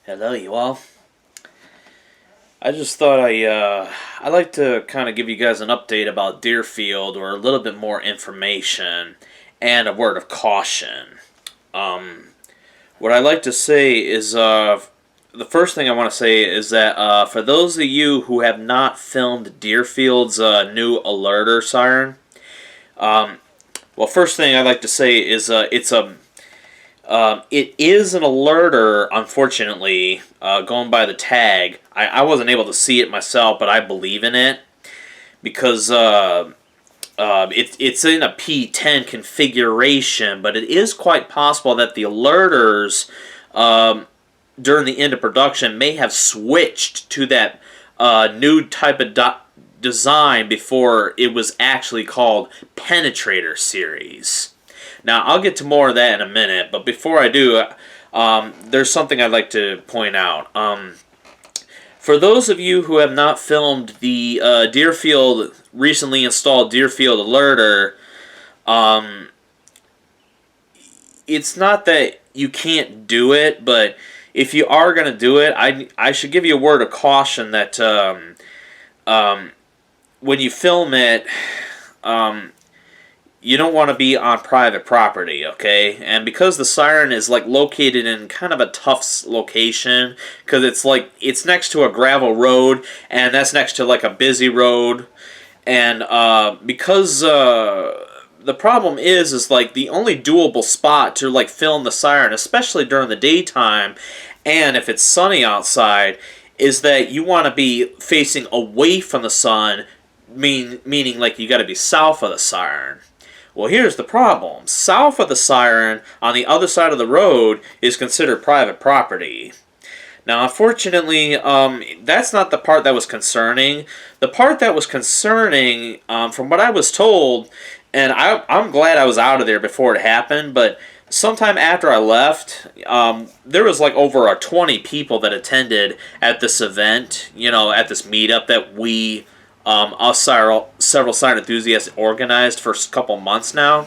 Hello, you all. I just thought I'd like to kind of give you guys an update about Deerfield, or a little bit more information, and a word of caution. Um, what I'd like to say is, the first thing I want to say is that for those of you who have not filmed Deerfield's new alerter siren, um, well, first thing I'd like to say is it is an alerter, unfortunately, going by the tag. I wasn't able to see it myself, but I believe in it because it's in a P10 configuration, but it is quite possible that the alerters during the end of production may have switched to that new type of design before it was actually called Penetrator Series. Now, I'll get to more of that in a minute, but before I do, there's something I'd like to point out. For those of you who have not filmed the Deerfield, recently installed Deerfield Alerter, it's not that you can't do it, but if you are going to do it, I should give you a word of caution that when you film it, you don't want to be on private property, okay? And because the siren is like located in kind of a tough location, because it's next to a gravel road, and that's next to like a busy road, and because the problem is like the only doable spot to like film the siren, especially during the daytime, and if it's sunny outside, is that you want to be facing away from the sun, meaning like you got to be south of the siren. Well, here's the problem. South of the siren, on the other side of the road, is considered private property. Now, unfortunately, that's not the part that was concerning. The part that was concerning, from what I was told, and I'm glad I was out of there before it happened, but sometime after I left, there was like over 20 people that attended at this event, at this meetup that we us several siren enthusiasts organized for a couple months now.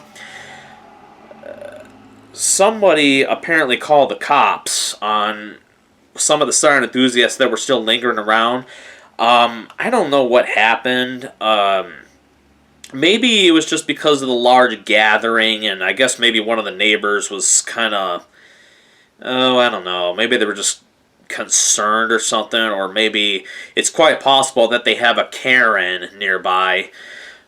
Somebody apparently called the cops on some of the siren enthusiasts that were still lingering around. I don't know what happened. Maybe it was just because of the large gathering, and I guess maybe one of the neighbors was kind of, I don't know, maybe they were just concerned or something, or maybe it's quite possible that they have a Karen nearby.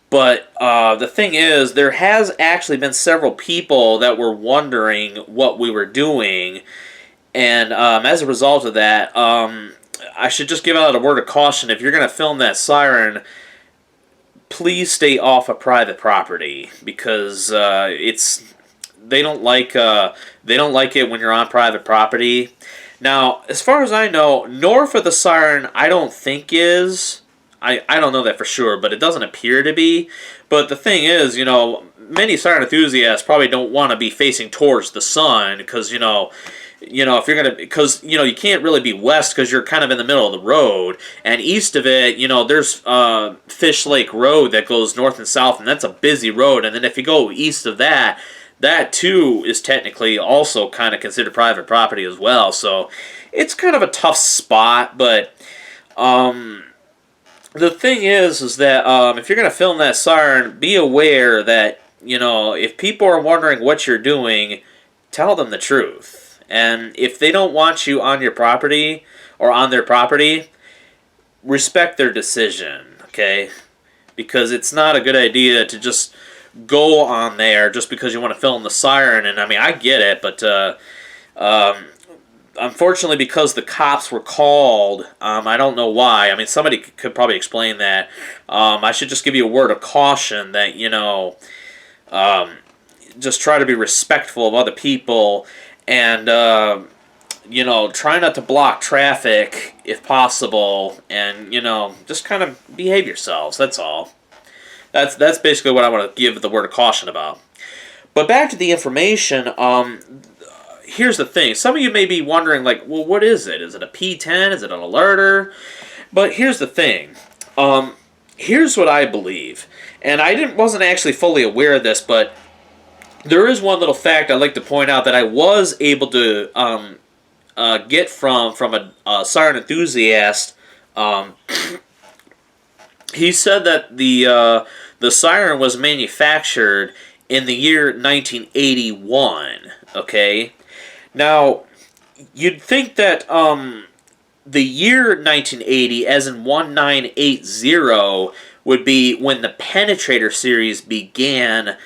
But the thing is, there has actually been several people that were wondering what we were doing, and as a result of that, I should just give out a word of caution. If you're going to film that siren, please stay off of private property, because they don't like it when you're on private property. Now, as far as I know, north of the siren, I don't think is. I don't know that for sure, but it doesn't appear to be. But the thing is, many siren enthusiasts probably don't want to be facing towards the sun, because, if you're going to, because, you can't really be west because you're kind of in the middle of the road. And east of it, there's Fish Lake Road that goes north and south, and that's a busy road. And then if you go east of that, that too is technically also kind of considered private property as well. So it's kind of a tough spot, but the thing is that if you're going to film that siren, be aware that, if people are wondering what you're doing, tell them the truth. And if they don't want you on your property or on their property, respect their decision, okay? Because it's not a good idea to just go on there just because you want to film the siren. And I mean, I get it, but unfortunately, because the cops were called, I don't know why. I mean, somebody could probably explain that. I should just give you a word of caution that, just try to be respectful of other people, and try not to block traffic if possible, and just kind of behave yourselves. That's all. That's basically what I want to give the word of caution about. But back to the information. Here's the thing. Some of you may be wondering, like, well, what is it? Is it a P10? Is it an alerter? But here's the thing. Here's what I believe, and I wasn't actually fully aware of this, but there is one little fact I'd like to point out that I was able to get from a siren enthusiast. He said that the siren was manufactured in the year 1981. Okay, now you'd think that the year 1980, as in 1980, would be when the Penetrator series began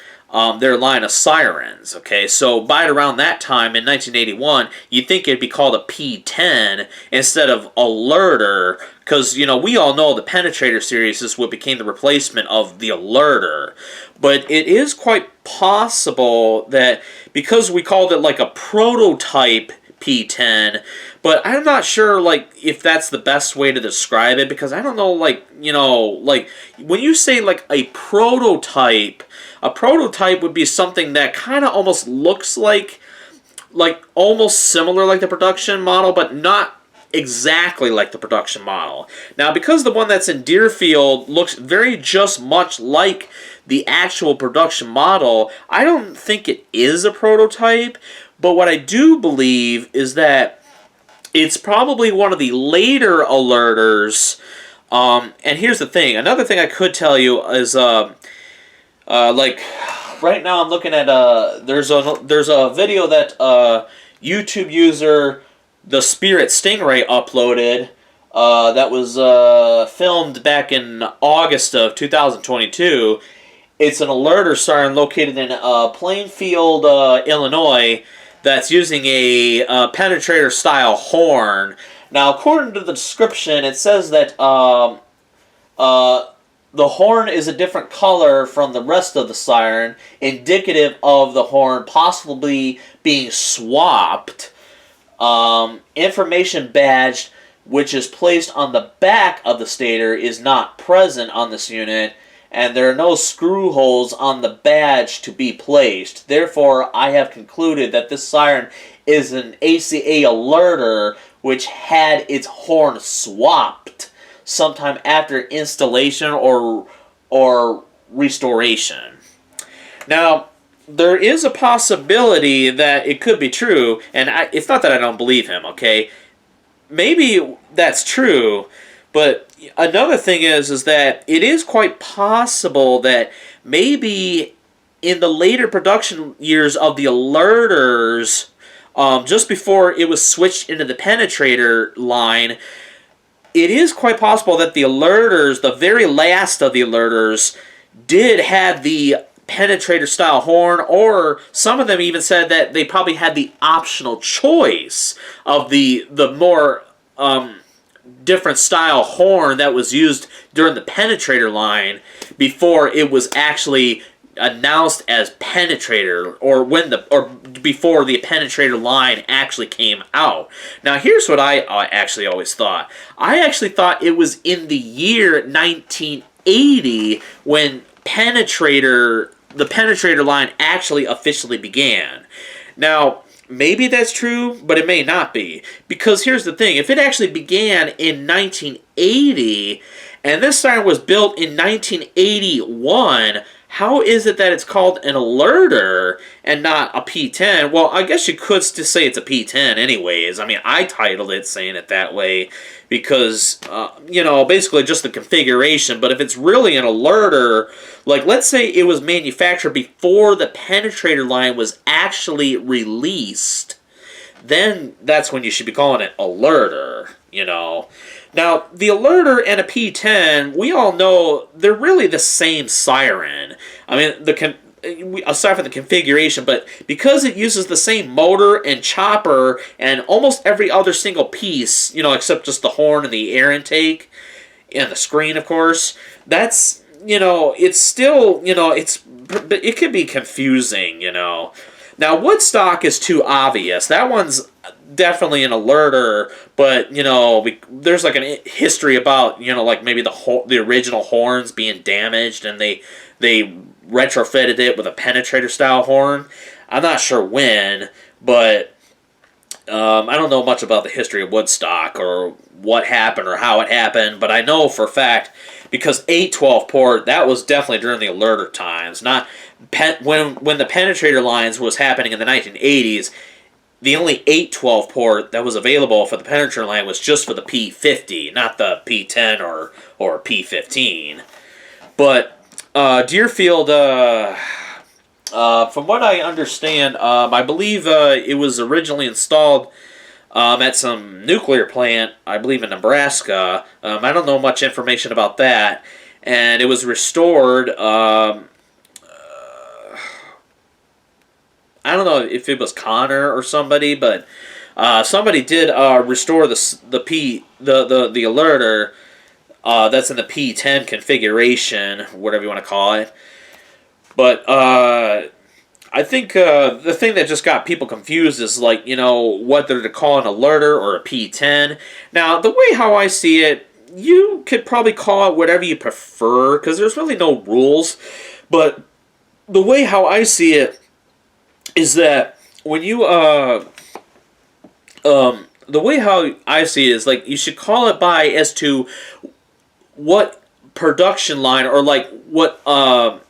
their line of sirens. Okay, so by around that time in 1981, you'd think it'd be called a P10 instead of Alerter, because we all know the Penetrator series is what became the replacement of the Alerter. But it is quite possible that because we called it like a prototype P10, but I'm not sure if that's the best way to describe it, because I don't know when you say a prototype would be something that kind of almost looks like almost similar like the production model, but not exactly like the production model. Now, because the one that's in Deerfield looks very just much like the actual production model, I don't think it is a prototype, but what I do believe is that it's probably one of the later alerters. And here's the thing. Another thing I could tell you is right now I'm looking at there's a video that YouTube user The Spirit Stingray uploaded that was filmed back in August of 2022. It's an alerter siren located in Plainfield, Illinois, that's using a penetrator style horn. Now, according to the description, it says that the horn is a different color from the rest of the siren, indicative of the horn possibly being swapped. Information badge, which is placed on the back of the stator, is not present on this unit, and there are no screw holes on the badge to be placed. Therefore, I have concluded that this siren is an ACA alerter which had its horn swapped sometime after installation or restoration. Now, there is a possibility that it could be true, and it's not that I don't believe him, okay? Maybe that's true, but another thing is that it is quite possible that maybe in the later production years of the alerters, just before it was switched into the penetrator line, it is quite possible that the alerters, the very last of the alerters, did have the penetrator style horn, or some of them even said that they probably had the optional choice of the more different style horn that was used during the penetrator line before it was actually announced as penetrator, or before the penetrator line actually came out. Now, here's what I actually always thought. I actually thought it was in the year 1980 when the penetrator line actually officially began. Now, maybe that's true, but it may not be. Because here's the thing. If it actually began in 1980, and this siren was built in 1981, how is it that it's called an alerter and not a P10? Well, I guess you could still say it's a P10 anyways. I mean, I titled it saying it that way because, basically just the configuration. But if it's really an alerter, let's say it was manufactured before the penetrator line was actually released, then that's when you should be calling it alerter, Now, the alerter and a P10, we all know they're really the same siren. I mean, aside from the configuration, but because it uses the same motor and chopper and almost every other single piece, except just the horn and the air intake and the screen, of course, that's, it's still, it could be confusing, Now, Woodstock is too obvious. That one's definitely an alerter, but, there's a history about, maybe the original horns being damaged and they retrofitted it with a penetrator-style horn. I'm not sure when, but I don't know much about the history of Woodstock or what happened or how it happened, but I know for a fact, because 812 port, that was definitely during the alerter times, not when the penetrator lines was happening in the 1980s. the only 812 port that was available for the penetrator line was just for the P50, not the P10 or P15. But Deerfield, from what I understand, I believe it was originally installed at some nuclear plant, I believe in Nebraska. I don't know much information about that. And it was restored. I don't know if it was Connor or somebody, but somebody did restore the alerter that's in the P10 configuration, whatever you want to call it. But I think the thing that just got people confused is, like, whether to call an alerter or a P10. Now, the way how I see it, you could probably call it whatever you prefer, because there's really no rules. But the way how I see it is that when you the way how I see it is, like, you should call it by as to what production line, or like what like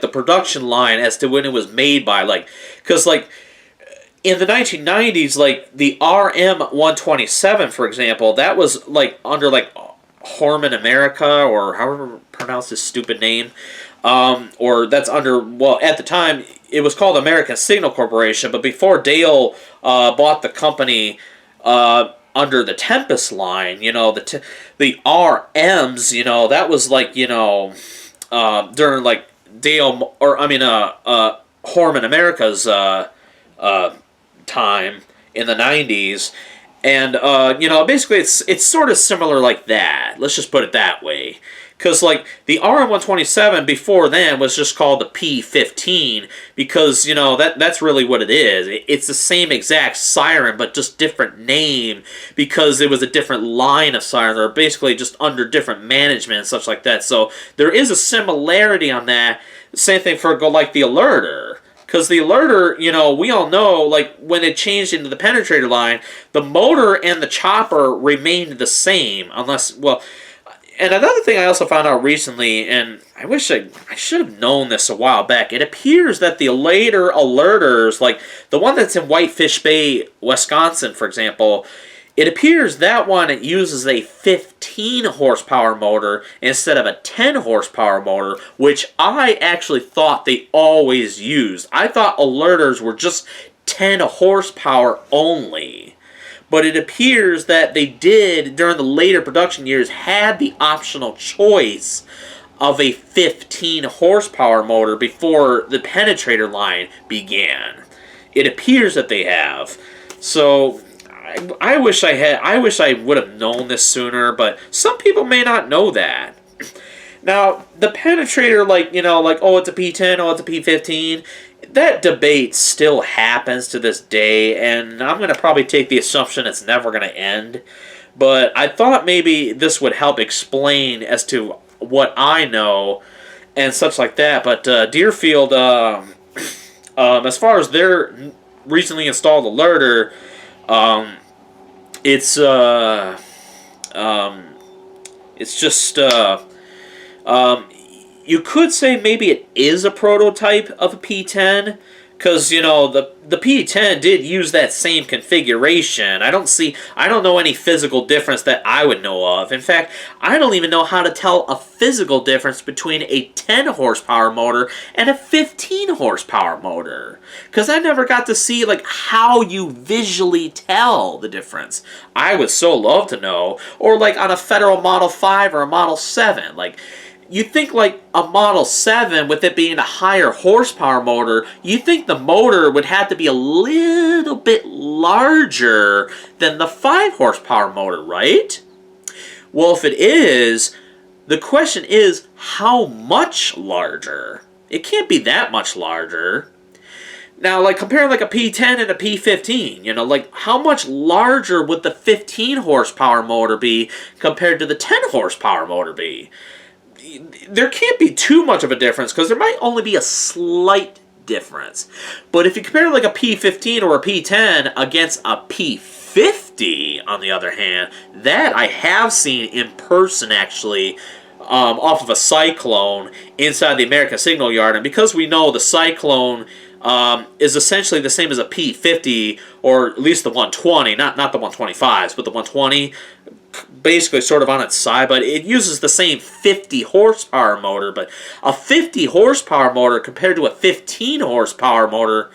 the production line as to when it was made by, like, because like in the 1990s, like the RM127, for example, that was like under like Horman America, or however pronounce his stupid name, or that's under, well, at the time it was called American Signal Corporation, but before Dale bought the company under the Tempest line, the RMs, that was like, during like Dale, or I mean, Horman America's time in the 90s. And, basically it's sort of similar like that. Let's just put it that way. Because, like, the RM127 before then was just called the P15 because, that's really what it is. It's the same exact siren, but just different name because it was a different line of siren. They're basically just under different management and such like that. So there is a similarity on that. Same thing for, like, the alerter. Because the alerter, we all know, like, when it changed into the penetrator line, the motor and the chopper remained the same, unless, well... And another thing I also found out recently, and I wish I should have known this a while back, it appears that the later alerters, like the one that's in Whitefish Bay, Wisconsin, for example, it appears that one, it uses a 15 horsepower motor instead of a 10 horsepower motor, which I actually thought they always used. I thought alerters were just 10 horsepower only. But it appears that they did, during the later production years, had the optional choice of a 15 horsepower motor before the penetrator line began. It appears that they have. So I wish I would have known this sooner, but some people may not know that. Now, the penetrator, like, oh, it's a P10, oh, it's a P15, that debate still happens to this day, and I'm going to probably take the assumption it's never going to end. But I thought maybe this would help explain as to what I know and such like that. But Deerfield, as far as their recently installed alerter, it's just... you could say maybe it is a prototype of a P10, because, the P10 did use that same configuration. I don't know any physical difference that I would know of. In fact, I don't even know how to tell a physical difference between a 10 horsepower motor and a 15 horsepower motor, because I never got to see, like, how you visually tell the difference. I would so love to know. Or, like, on a Federal Model 5 or a Model 7, like... You think, like, a Model 7, with it being a higher horsepower motor, you think the motor would have to be a little bit larger than the 5 horsepower motor, right? Well, if it is, the question is, how much larger? It can't be that much larger. Now, like, compare, like, a P10 and a P15, like, how much larger would the 15 horsepower motor be compared to the 10 horsepower motor be? There can't be too much of a difference, because there might only be a slight difference. But if you compare like a P15 or a P10 against a P50, on the other hand, that I have seen in person actually, off of a Cyclone inside the American Signal Yard. And because we know the Cyclone is essentially the same as a P50, or at least the 120, not the 125s, but the 120, basically sort of on its side, but it uses the same 50 horsepower motor. But a 50 horsepower motor compared to a 15 horsepower motor,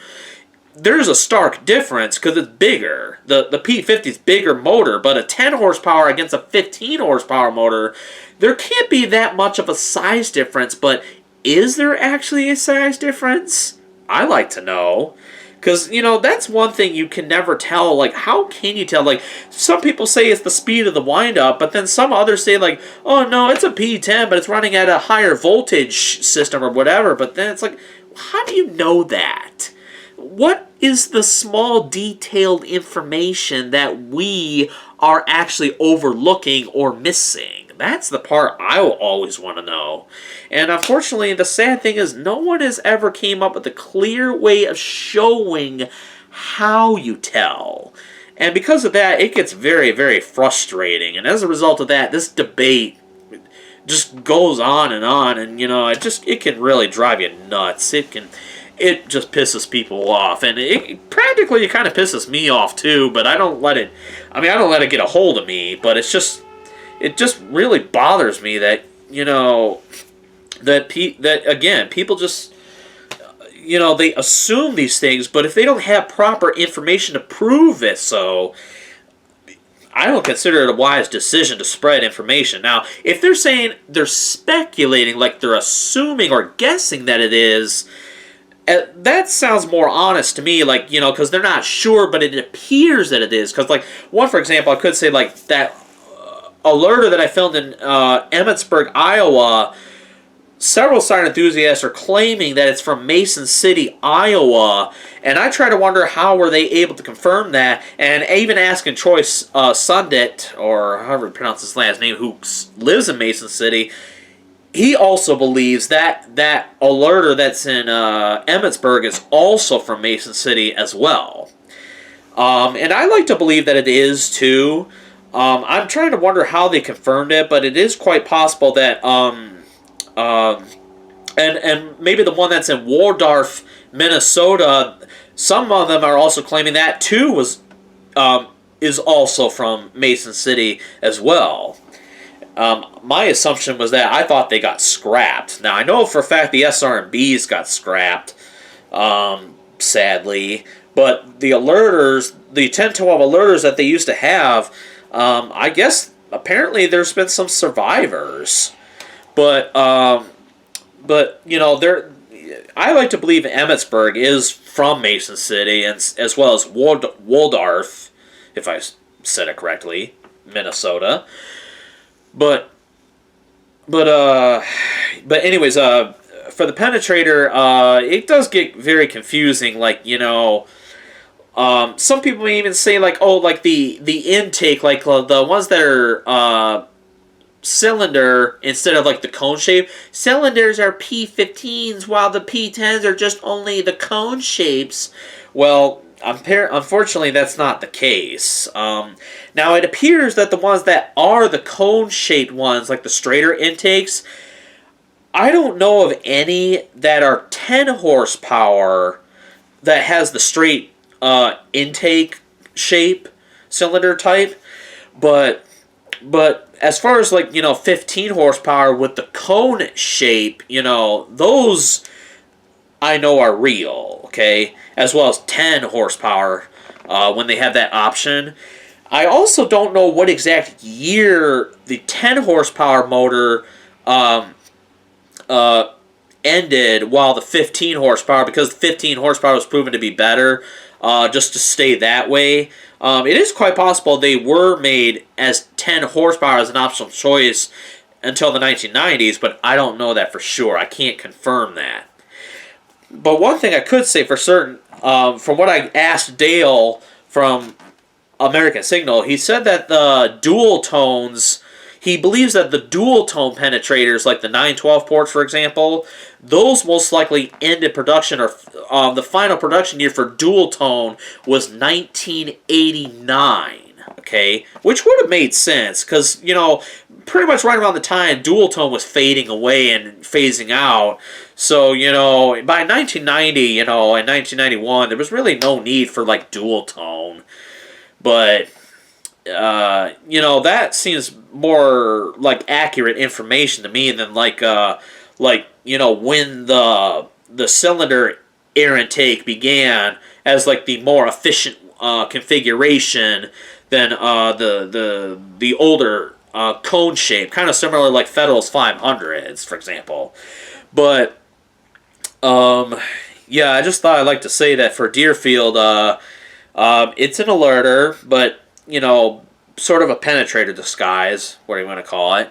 there's a stark difference because it's bigger. The P50 is bigger motor, but a 10 horsepower against a 15 horsepower motor, there can't be that much of a size difference. But is there actually a size difference? I like to know. Because, that's one thing you can never tell. Like, how can you tell? Like, some people say it's the speed of the wind-up, but then some others say, like, oh, no, it's a P10, but it's running at a higher voltage system or whatever. But then it's like, how do you know that? What is the small detailed information that we are actually overlooking or missing? That's the part I will always want to know. And unfortunately, the sad thing is no one has ever came up with a clear way of showing how you tell. And because of that, it gets very, very frustrating. And as a result of that, this debate just goes on, and it can really drive you nuts. It just pisses people off, and it practically kind of pisses me off too. But I don't let it get a hold of me. But it just really bothers me that people just they assume these things, but if they don't have proper information to prove it, so I don't consider it a wise decision to spread information. Now, if they're saying they're speculating, like they're assuming or guessing that it is, that sounds more honest to me, like, because they're not sure, but it appears that it is. Because, like, for example, I could say, like, that alerter that I filmed in Emmetsburg, Iowa, several siren enthusiasts are claiming that it's from Mason City, Iowa, and I try to wonder how were they able to confirm that, and even asking Troy Sundit, or however you pronounce his last name, who lives in Mason City, he also believes that that alerter that's in Emmetsburg is also from Mason City as well. And I like to believe that it is too. I'm trying to wonder how they confirmed it, but it is quite possible that and maybe the one that's in Waldorf, Minnesota, some of them are also claiming that too is also from Mason City as well. My assumption was that I thought they got scrapped. Now, I know for a fact the SRMBs got scrapped, sadly, but the alerters, the 1012 alerters that they used to have, I guess apparently there's been some survivors. But I like to believe Emmetsburg is from Mason City, and as well as Waldorf, if I said it correctly, Minnesota. But anyways, for the penetrator, it does get very confusing. Like, some people may even say, like, oh, like the intake, like the ones that are cylinder instead of like the cone shape. Cylinders are P15s, while the P10s are just only the cone shapes. Well, unfortunately, that's not the case. Now, it appears that the ones that are the cone-shaped ones, like the straighter intakes, I don't know of any that are 10 horsepower that has the straight intake shape, cylinder type. But as far as, like, 15 horsepower with the cone shape, those I know are real, okay? As well as 10 horsepower when they have that option. I also don't know what exact year the 10 horsepower motor ended, while the 15 horsepower, because the 15 horsepower was proven to be better, just to stay that way. It is quite possible they were made as 10 horsepower as an optional choice until the 1990s, but I don't know that for sure. I can't confirm that. But one thing I could say for certain, from what I asked Dale from American Signal, he said that the dual tones, he believes that the dual tone penetrators, like the 912 ports, for example, those most likely ended production, or the final production year for dual tone was 1989. okay? Which would have made sense, because, you know, pretty much right around the time dual tone was fading away and phasing out. So, you know, by 1990, you know, and 1991, there was really no need for, like, dual tone. But, you know, that seems more like accurate information to me than like you know, when the cylinder air intake began as like the more efficient configuration than the older cone shape, kind of similar like Federal's 500s, for example. But yeah, I just thought I'd like to say that for Deerfield, it's an alerter, but you know, sort of a penetrator disguise, what do you want to call it?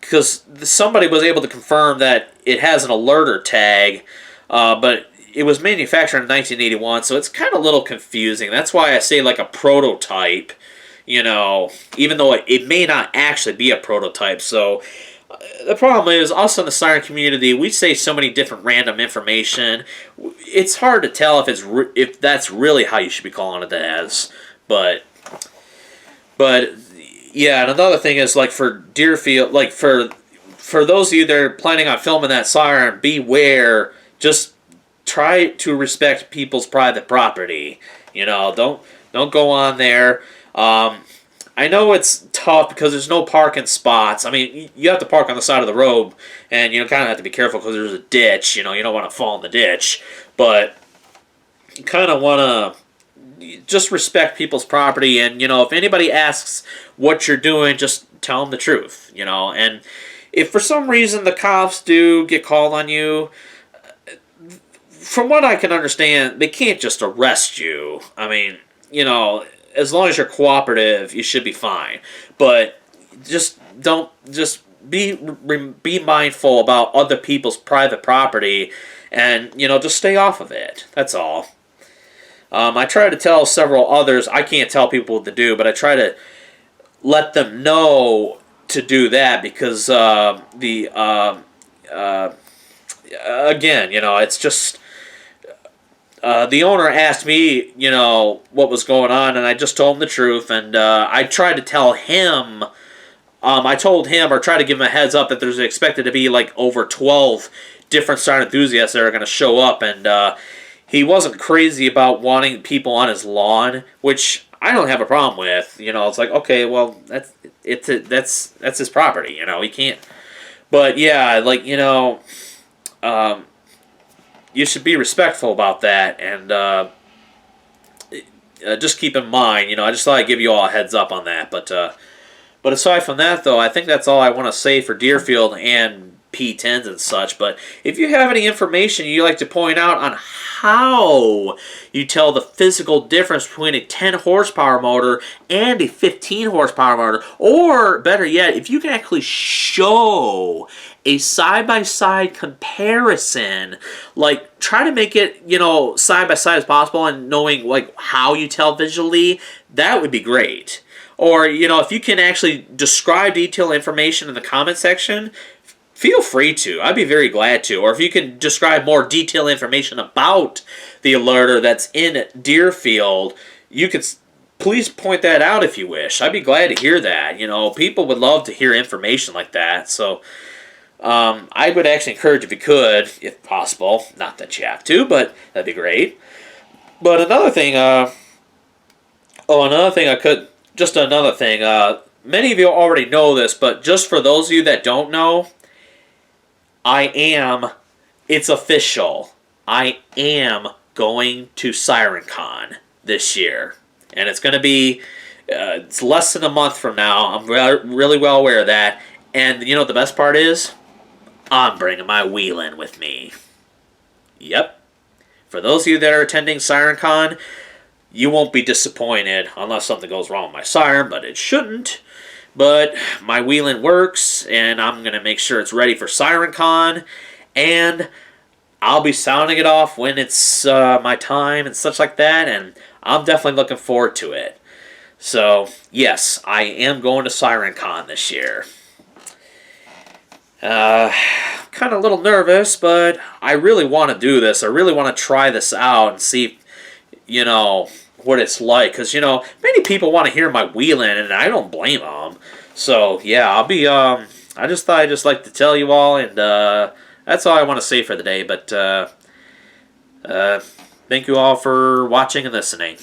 Because somebody was able to confirm that it has an alerter tag, but it was manufactured in 1981, so it's kind of a little confusing. That's why I say like a prototype, you know, even though it may not actually be a prototype. So the problem is, us in the siren community, we say so many different random information. It's hard to tell if that's really how you should be calling it as. But yeah, and another thing is like for Deerfield, like for those of you that are planning on filming that siren, beware. Just try to respect people's private property. You know, don't go on there. I know it's tough because there's no parking spots. I mean, you have to park on the side of the road, and you kind of have to be careful because there's a ditch. You know, you don't want to fall in the ditch, but you kind of want to just respect people's property. And you know, if anybody asks what you're doing, just tell them the truth. You know, and if for some reason the cops do get called on you, from what I can understand, they can't just arrest you. I mean, you know, as long as you're cooperative, you should be fine. But just be mindful about other people's private property, and you know, just stay off of it. That's all. I try to tell several others. I can't tell people what to do, but I try to let them know to do that because again, you know, it's just. The owner asked me, you know, what was going on, and I just told him the truth, and I tried to tell him, I told him, or tried to give him a heads up that there's expected to be like over 12 different siren enthusiasts that are going to show up, and he wasn't crazy about wanting people on his lawn, which I don't have a problem with. You know, it's like, okay, well, that's his property, you know, he can't. But yeah, like, you know, you should be respectful about that, and just keep in mind, you know, I just thought I'd give you all a heads up on that. But aside from that, though, I think that's all I want to say for Deerfield and P10s and such. But if you have any information you'd like to point out on how you tell the physical difference between a 10 horsepower motor and a 15 horsepower motor, or better yet, if you can actually show a side-by-side comparison, like try to make it, you know, side-by-side as possible, and knowing like how you tell visually, that would be great. Or, you know, if you can actually describe detailed information in the comment section, feel free to. I'd be very glad to. Or if you can describe more detailed information about the alerter that's in Deerfield, you could please point that out if you wish. I'd be glad to hear that. You know, people would love to hear information like that. So I would actually encourage if you could, if possible. Not that you have to, but that'd be great. But another thing, many of you already know this, but just for those of you that don't know, it's official. I am going to Siren Con this year. And it's going to be, it's less than a month from now. I'm really well aware of that. And you know what the best part is? I'm bringing my wheelin' with me. Yep. For those of you that are attending Siren Con, you won't be disappointed unless something goes wrong with my siren, but it shouldn't. But my wheelin' works, and I'm going to make sure it's ready for Siren Con, and I'll be sounding it off when it's my time and such like that, and I'm definitely looking forward to it. So, yes, I am going to Siren Con this year. Kind of a little nervous, but I really want to do this. I really want to try this out and see, you know, what it's like, because many people want to hear my wheeling, and I don't blame them. So yeah, I'll be I just thought I'd just like to tell you all, and that's all I want to say for the day. But uh, thank you all for watching and listening.